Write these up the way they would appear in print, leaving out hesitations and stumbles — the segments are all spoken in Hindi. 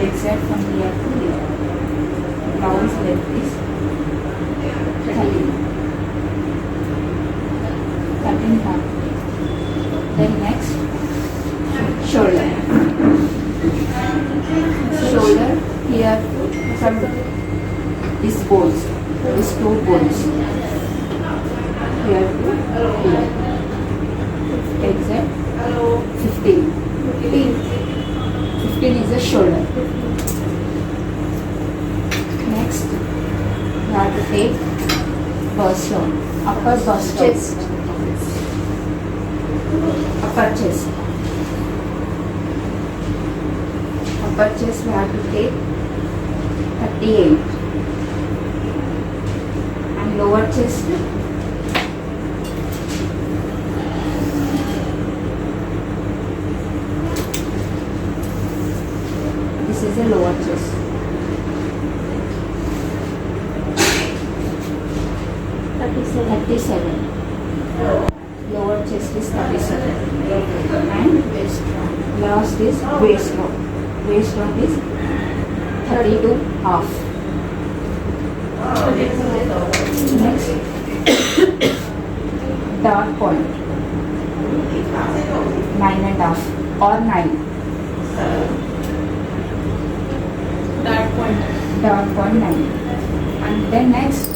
Exact from here to here. Blouse length is 13. 13.5. Then next, shoulder. Shoulder here from these bones, these two bones. Here to here. Exact 15. 15 is the shoulder. Next, you have to take bust down, upper bust chest, upper chest. Upper chest we have to take 38 and lower chest this is a lower chest. 37. Lower chest is 37 and last is waist round. Waist round is 32 half. Next, dart point 9.5 or 9. Dart point 9. And then next,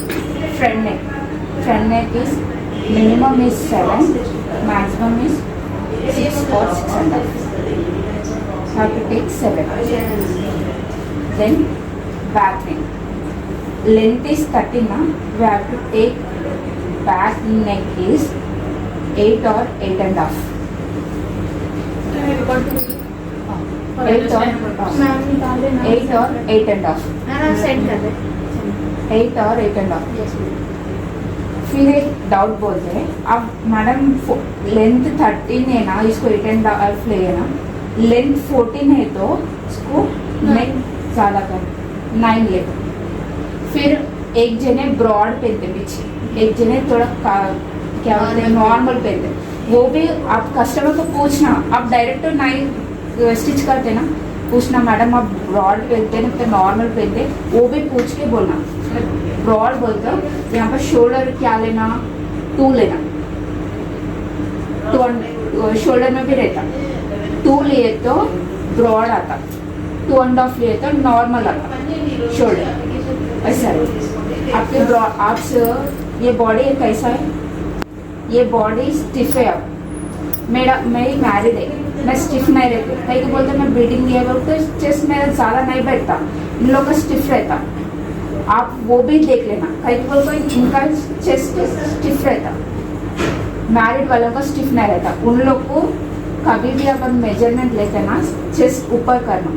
front neck. Front neck is minimum is 7, maximum is 6 or 6.5. Have to take 7. Then back neck. Length is 13 now. We have to take back neck is 8 or 8.5. 8 or 8.5. 8 or 8.5. फिर एक डाउट बोलते हैं अब मैडम लेंथ 13 है ना, इसको 8.5 ले ना, लेंथ 14 है तो इसको नेक ज़्यादा कर 9 ले। फिर एक जने ब्रॉड पहनते पीछे, एक जने थोड़ा क्या बोलते हैं नॉर्मल पहनते, वो भी आप कस्टमर को पूछना, आप डायरेक्ट 9 स्टिच करते ना, पूछना मैडम आप ब्रॉड पहनते हैं तो नॉर्मल पहनते, वो भी पूछ के बोलना। ब्रॉड बोलते हो यहाँ पर शोल्डर क्या लेना, 2 लेना, 2 शोल्डर में भी रहता, 2 लिए तो ब्रॉड आता, 2.5 लिए तो नॉर्मल आता शोल्डर। ऐसा है आपके ब्रॉड। आप ये बॉडी कैसा है, ये बॉडी स्टिफ है। अब मेरी मैरिड है, मैं स्टिफ नहीं रहती, कहीं को बोलते मैं ब्रीडिंग लिया बोलते चेस्ट मेरा ज़्यादा नहीं बैठता, इन लोग का स्टिफ रहता, आप वो भी देख लेना। कई बोल को इनका चेस्ट स्टिफ रहता, मैरिड वालों का स्टिफ नहीं रहता। उन लोग को कभी भी अपन मेजरमेंट लेते ना, चेस्ट ऊपर करना,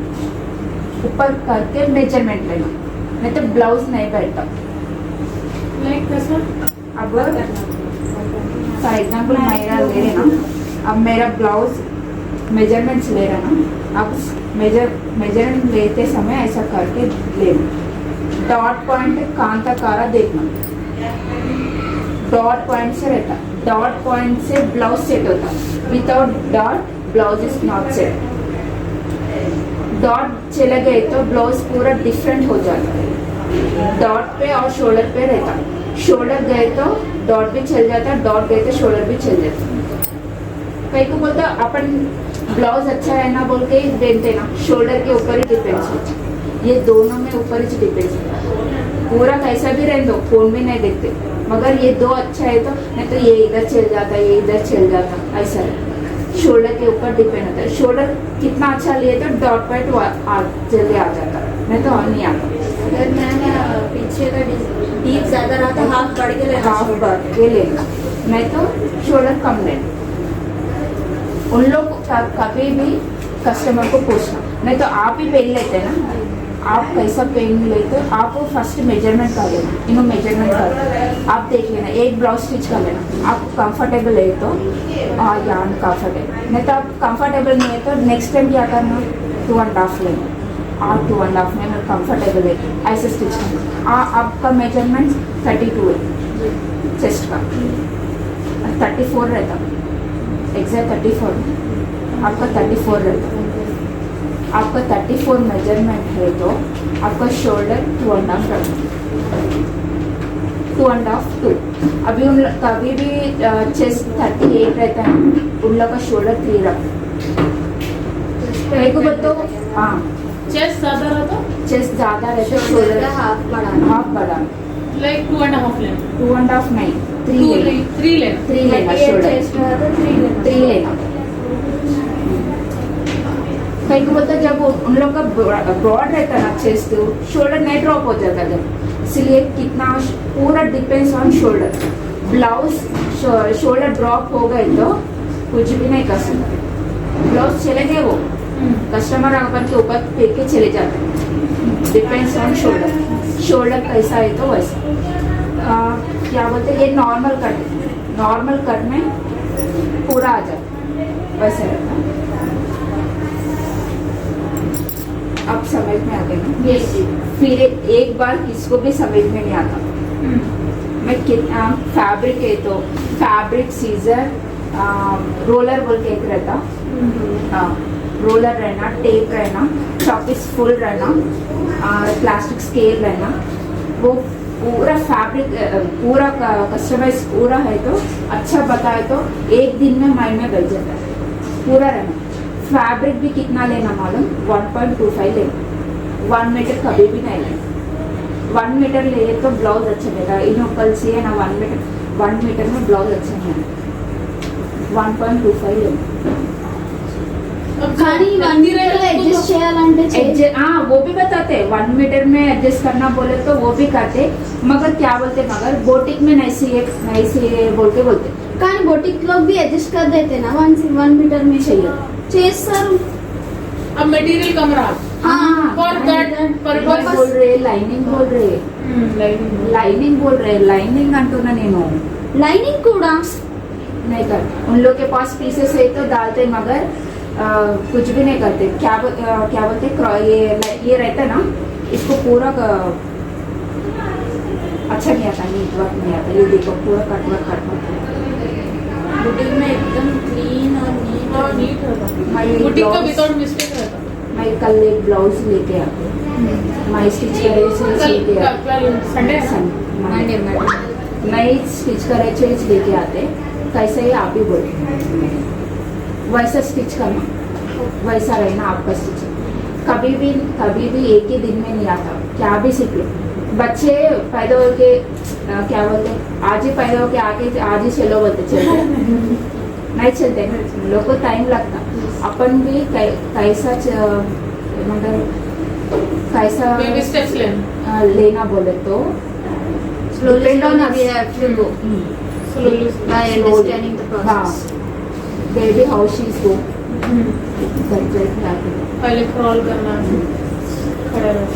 ऊपर करके मेजरमेंट लेना, नहीं तो ब्लाउज नहीं बैठता। अब फॉर एग्जाम्पल मेरा ले लेना, अब मेरा ब्लाउज मेजरमेंट्स ले रहा ना, आप मेजरमेंट लेते समय ऐसा करके लेना। डॉट पॉइंट कांताकारा देखना, डॉट पॉइंट से रहता, डॉट पॉइंट से ब्लाउज सेट होता, without dot blouse is not set. Dot चले गए तो ब्लाउज पूरा डिफरेंट हो जाता है, डॉट पे और शोल्डर पे रहता, शोल्डर गए तो डॉट भी चल जाता, डॉट गए तो शोल्डर भी चल जाता। कई को बोलता अपन ब्लाउज अच्छा है ना बोल के देते ना, शोल्डर के ऊपर ही डिपेंड्स होता, ये दोनों में ऊपर ही डिपेंड्स होता। पूरा कैसा भी रहने दो, फोन भी नहीं देखते, मगर ये 2 अच्छा है तो नहीं तो ये इधर चल जाता, ये इधर चल जाता, ऐसा है। शोल्डर के ऊपर डिपेंड होता है, शोल्डर कितना अच्छा लिए तो डॉट पॉइंट जल्दी आ जाता, नहीं तो नहीं आता। अगर मैम पीछे का डीप ज़्यादा रहा तो हाफ बढ़ के लेना, हाफ बढ़ के लेना, नहीं तो शोल्डर कम लेना। उन लोग कभी भी कस्टमर को पूछना, नहीं तो आप ही पहन लेते ना, आप कैसा पहन लेते आप फर्स्ट मेजरमेंट कर लेना, इन्हों मेजरमेंट कर आप देख लेना, एक ब्लाउज स्टिच कर लेना, आप कंफर्टेबल है तो या अनकम्फर्टेबल, नहीं तो आप कंफर्टेबल नहीं है तो नेक्स्ट टाइम क्या करना, 2.5 लेना, आप 2.5 में कंफर्टेबल है ऐसे स्टिच करना। आपका मेजरमेंट 32 है चेस्ट का, 34 रहता, एग्जैक्ट 34 आपका 34 रहता। आपका 34 मेजरमेंट है तो आपका शोल्डर 2.5 रखना, 2.5 2। अभी उन कभी भी चेस्ट 38 रहता है, उन लोग का शोल्डर 3 रखना। को तो हाँ, चेस्ट ज्यादा रहता चेस्ट ज्यादा रहता है, शोल्डर शोल्डर का हाफ बढ़ा हाफ बढ़ा, लाइक 2.5 लेना 2.5 नहीं 3 लेना, 3 लेना 3 लेना शोल्डर, चेस्ट रहा तो 3 लेना 3 लेना। कहीं को बोलता जब उन लोग का ब्रॉड रहता है ना चेस्ट, शोल्डर नहीं ड्रॉप हो जाता जब, इसलिए कितना पूरा depends on shoulder. Blouse shoulder drop हो गए तो कुछ भी नहीं कर सकते, ब्लाउज चले गए वो कस्टमर अपन के ऊपर फेंक के चले जाते हैं। डिपेंड्स ऑन शोल्डर, शोल्डर कैसा है तो वैसा। क्या बोलते हैं, ये नॉर्मल कट है, नॉर्मल कट में पूरा आ जाता वैसे रहता है। अब समझ में आ गया ना? फिर एक बार किसको भी समझ में नहीं आता, मैं कितना फैब्रिक है तो फैब्रिक सीजर रोलर बोल के एक रहता, रोलर रहना, टेप रहना, चॉपिस फुल रहना, प्लास्टिक स्केल रहना, वो पूरा फैब्रिक पूरा कस्टमाइज पूरा है तो अच्छा बताए तो एक दिन में माइंड में बैठ जाता है पूरा रहना। फैब्रिक भी कितना लेना मालूम, 1.25 लेना, 1 मीटर कभी भी नहीं लेना। 1 मीटर ले तो ब्लाउज अच्छा लेगा, इनोकल से है ना 1 मीटर में ब्लाउज अच्छा नहीं है, 1.25 लेना। కానీ 1 మీటర్ అడ్జస్ట్ చేయాలంటే हाँ वो भी बताते हैं, 1 मीटर में एडजस्ट करना बोले तो वो भी करते, मगर क्या बोलते मगर बोटिक में नहीं से बोलते కానీ బొటిక్ లో भी एडजस्ट कर देते ना 1 मीटर में चाहिए। చేస్తారు। अब मटेरियल कम रहा फॉर दैट पर्पस बोल रहे लाइनिंग बोल रहे लाइनिंग अंटूना నేను లైనింగ్ కూడా नहीं करते, उन लोग के पास पीसेस है तो डालते मगर कुछ भी नहीं करते। क्या बोलते ये रहता है ना, इसको पूरा अच्छा नहीं आता, नीट वर्क नहीं आता। ये देखो पूरा कटवर्क बुटीक में एकदम क्लीन और नीट नीट रहता मैं बुटीक का ब्लाउज- विदाउट मिस्टेक रहता मैं कल एक ब्लाउज लेके आते, मैं स्टिच करे संडे मंडे नहीं स्टिच करे लेके आते, कैसे ही आप ही बोले वैसा स्टिच करना, वैसा रहना आपका स्टिच। कभी भी एक ही दिन में नहीं आता, क्या भी सीख लो। बच्चे पैदा होके क्या बोलते, आज ही पैदा होके आके आज ही चलो बोलते, चलते नहीं चलते, लोग को टाइम लगता। अपन भी कैसा मतलब कैसा बेबी स्टेप्स लेना लेना बोले तो slowly depend on us. we have to go slowly by understanding the process. Baby how she is go करके पहले क्रॉल करना खड़े रहो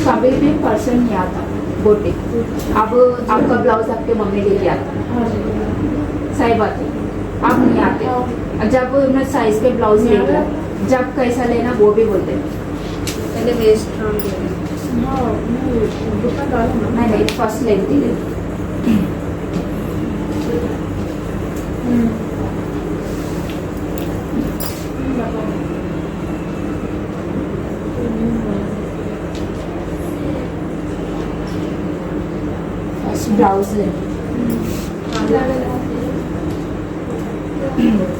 कभी भी पर्सन नहीं आता बोटे। अब आपका ब्लाउज आपके मम्मी लेके आता, सही बात है, अब नहीं आते। जब उन्हें साइज के ब्लाउज लेना, जब कैसा लेना वो भी बोलते हैं। पहले वेस्ट राउंड नहीं फर्स्ट लेती है फर्स्ट ब्लाउज ले,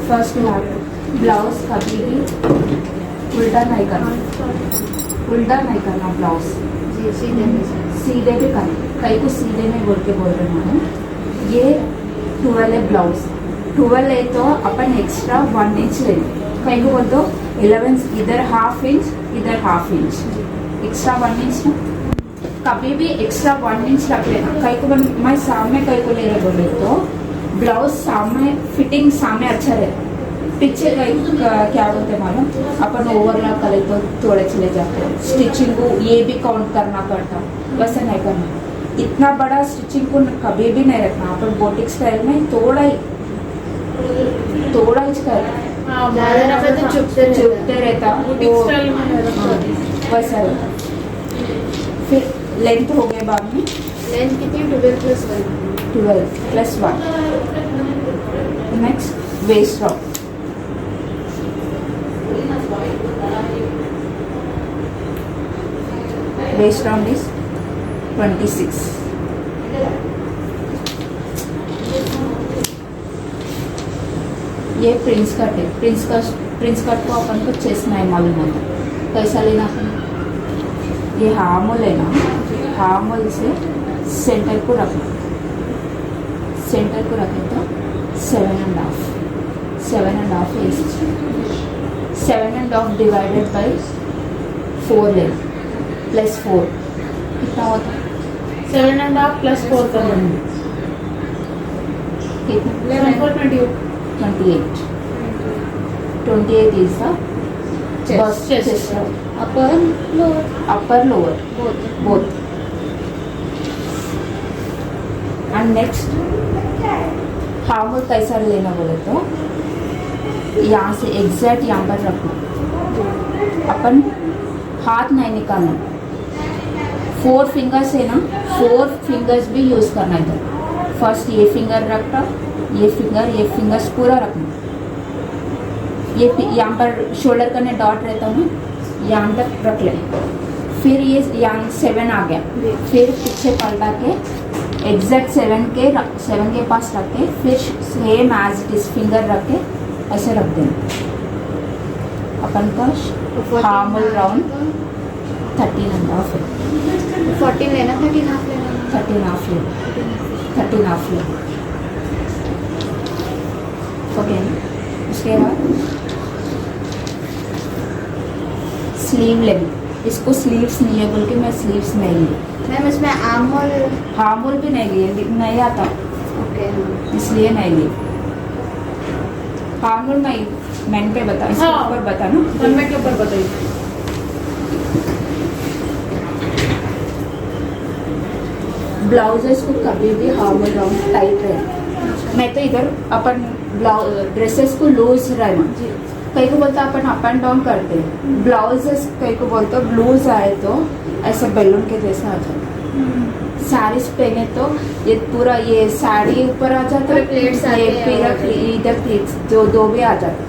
फर्स्ट ब्लाउज कभी भी उल्टा नहीं करना, ब्लाउज सीधे भी करना। कई को सीधे में बोल के बोल रही हूँ। ये 12 है ब्लाउज, 12 है तो अपन एक्स्ट्रा 1 इंच लेंगे। कई को बोल दो 11 इधर ½ इंच, इधर ½ इंच, एक्स्ट्रा 1 इंच ना, कभी भी एक्स्ट्रा 1 इंच रख लेना। कई को मैं सामने कई को ले रहे बोले तो ब्लाउज सामने फिटिंग सामने अच्छा रहता, पीछे क्या बोलते मालूम, अपन ओवरलैप करे तो थोड़े चले जाते हैं। स्टिचिंग को ये भी काउंट करना पड़ता, वैसा नहीं करना। इतना बड़ा स्टिचिंग को कभी भी नहीं रखना। अपन बोटिक स्टाइल में थोड़ा ही कर चुपते रहता, बुटीक स्टाइल में वैसा रहता। फिर लेंथ हो गया बाद में लेंथ कितनी 12+1 12 plus 1. Next, waist round. Waist round is 26. ये प्रिंस कट है. प्रिंस कट को अपन को चेस्ट नहीं मालूम होता. कैसा लेना अपन? ये हार्म होल है ना, हार्म होल से सेंटर को रखना. सेंटर को रखें तो 7.5. 7.5 is 7.5 divided by 4 लेना प्लस 4 कितना होता है? 7.5 plus 4 कर लेंगे. कितना? 7.4 28. 28 is the Chest. chest round. upper lower Upper lower both. And next arm hole कैसा लेना बोले तो यहाँ से एग्जैक्ट यहाँ पर रखना. अपन हाथ नहीं निकालना. 4 फिंगर्स है ना, 4 फिंगर्स भी यूज करना है. तो फर्स्ट ये फिंगर रखना, ये फिंगर्स पूरा रखना. ये यहाँ पर शोल्डर करने डॉट रहता है ना, यहाँ तक रख ले. फिर ये यहाँ 7 आ गया. फिर पीछे पलटा के एग्जैक्ट 7 के पास रख के फिर same as it is finger रख के ऐसे रख देना. अपन का हार्म होल राउंड 13.5 है. 14 लेना 13.5 लेना 13.5 ले. 13.5 ले. ओके. उसके बाद स्लीव लेंगे. इसको स्लीव्स नहीं है बोल के मैं स्लीव्स नहीं ली. मैम इसमें आर्म होल हार्म होल भी नहीं लिए, नहीं आता ओके इसलिए नहीं ली. हार्म होल नहीं मैंने पे बता, इसके हाँ. ऊपर बता ना. तन्मय के ऊपर बताइए. ब्लाउजेस को कभी भी हार्म होल राउंड टाइट रहे. मैं तो इधर अपन ड्रेसेस को लूज रहना. कई को बोलता अपन अप एंड डाउन करते हैं. ब्लाउजेस कई को बोलते ब्लूज आए तो ऐसा बैलून के जैसा आ जाता. साड़ीज पहने तो ये पूरा ये साड़ी ऊपर आ जाता है, प्लेट्स आते ये हैं पूरा और- इधर प्लेट्स दो भी आ जाता.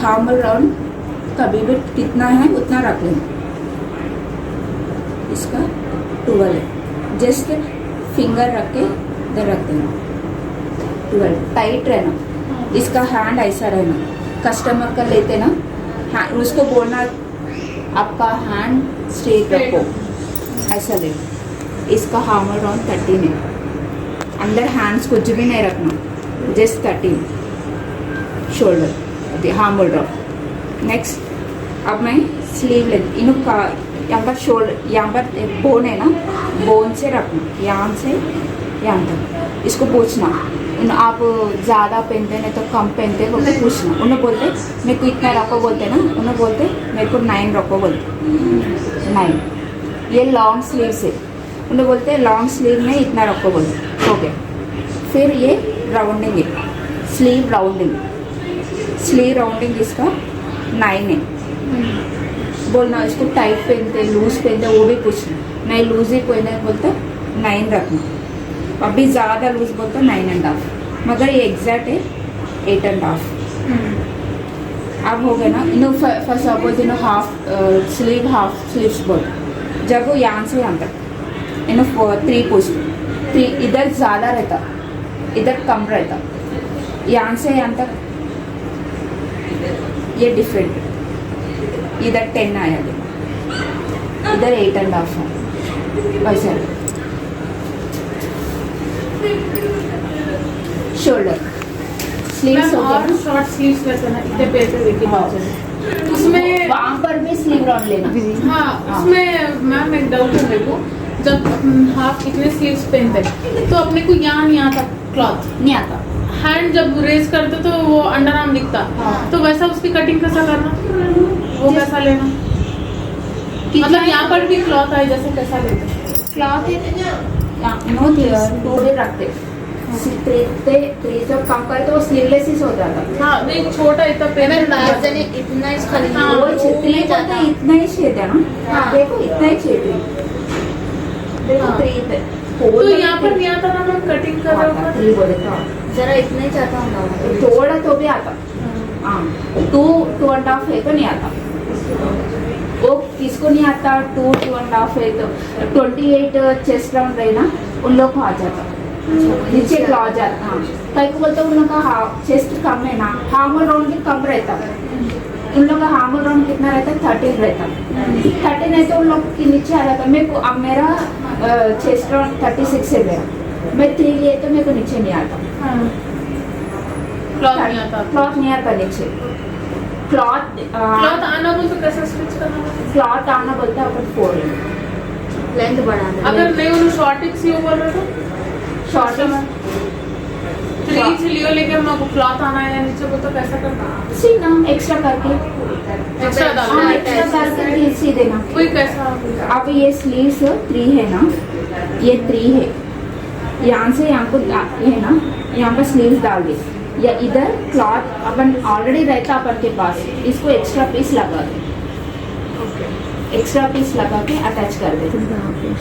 हार्म होल राउंड कभी भी कितना है उतना रख लेना. इसका 12 है. जस्ट फिंगर रख के इधर रख देना. 12 टाइट रहना. इसका हैंड ऐसा रहना. कस्टमर का लेते ना उसको बोलना आपका हैंड स्ट्रेट रखो ऐसा ले. इसका हार्म होल राउंड 13 है. अंदर हैंड्स कुछ भी नहीं रखना, just 13 shoulder arm hole round. Next अब मैं स्लीव लेती. इन का यहाँ पर शोल्डर यहाँ पर बोन है ना, बोन से रखना यहाँ से यहाँ तक. इसको पूछना आप ज़्यादा पहनते नहीं तो कम पहनते बोलते पूछना. उन्हें बोलते मेरे को इतना रखो बोलते ना, उन्हें बोलते मेरे को 9 रखो बोलते 9. ये लॉन्ग स्लीव से उन्हें बोलते लॉन्ग स्लीव में इतना रखो बोलते. हो गया. फिर ये राउंडिंग है, स्लीव राउंडिंग इसका 9 है. बोलना इसको टाइट पहनते लूज पहनते वो भी पूछना. नहीं लूज ही पहने बोलते 9 रखना. अभी ज़्यादा लूज बोलते 9.5, मगर ये एग्जैक्ट है 8.5. अब हो गया ना. इन्हों फर्स्ट सपोज इन्हों हाफ स्लीव्स बोल. जब वो यहाँ से यहाँ तक इन्हों 3 पूछ. 3 इधर ज़्यादा रहता, इधर कम रहता. यहाँ से यहाँ तक ये डिफरेंट. इधर 10 आया, इधर 8.5 है. वैसे शोल्डर स्लीव्स हो और गया. शॉर्ट स्लीव्स रहते ना इतने पैर पे देखिए हाँ. नीचे. उसमें वहाँ पर भी स्लीव राउंड लेना. हाँ उसमें मैम एक डाउट है मेरे को. जब हाफ इतने स्लीव्स पहनते हैं तो अपने को यहाँ नहीं आता क्लॉथ. नहीं आता. हैंड जब रेज करते तो वो अंडर आर्म दिखता. हाँ. तो वैसा उसकी कटिंग कैसा करना, वो कैसा लेना. मतलब यहाँ पर भी क्लॉथ आए जैसे कैसा लेते. क्लॉथ नो टू भी रखते. जब कम करे तो वो स्लीवलेस ही हो जाता. हाँ नहीं छोटा इतना मैम पहन जने इतना इस खाली हाँ, वो छितली बोलते हैं, इतना ही छेद है ना. हाँ. देखो इतना ही छेद है. देखो हाँ. 3 तो यहाँ पर नहीं आता ना मैम 3 कर रहे हो 3 बोले तो जरा इतना ही चाहता हूँ थोड़ा तो भी आता हाँ 2.5 है तो नहीं आता वो किसको नहीं आता 2.5 है तो 28 चेस्ट राउंड रहे ना उन लोग को आ जाता नीचे क्लॉज आता हाँ कई को बोलते उन लोग का चेस्ट कम है ना हार्मोन राउंड भी कम रहता उन लोग का हार्मोन राउंड कितना रहता है 13 रहता 13 है तो उन लोग के नीचे आ जाता मेरे को अब मेरा चेस्ट राउंड 36 है मेरा मैं 3 लिए तो मेरे को नीचे नहीं आता क्लॉथ नहीं आता क्लॉथ नहीं आता नीचे क्लॉथ क्लॉथ आना बोल तो कैसे स्टिच करना होगा? क्लॉथ आना बोलता है अपन 4 लेंथ बढ़ा दे अगर नहीं उन्होंने शॉर्ट एक सी बोल रहे तो शॉर्ट 3 से लियो लेके मेरे को क्लॉथ आना है नीचे बोल तो कैसा करना सी ना एक्स्ट्रा करके एक्स्ट्रा हाँ डालना एक्स्ट्रा करके सी देना कोई कैसा अब ये स्लीव्स 3 है ना ये 3 है यहाँ से यहाँ को ये है ना यहाँ पर स्लीव्स डाल दे या इधर क्लॉथ अपन ऑलरेडी रहता अपन के पास इसको एक्स्ट्रा पीस लगा के अटैच कर दे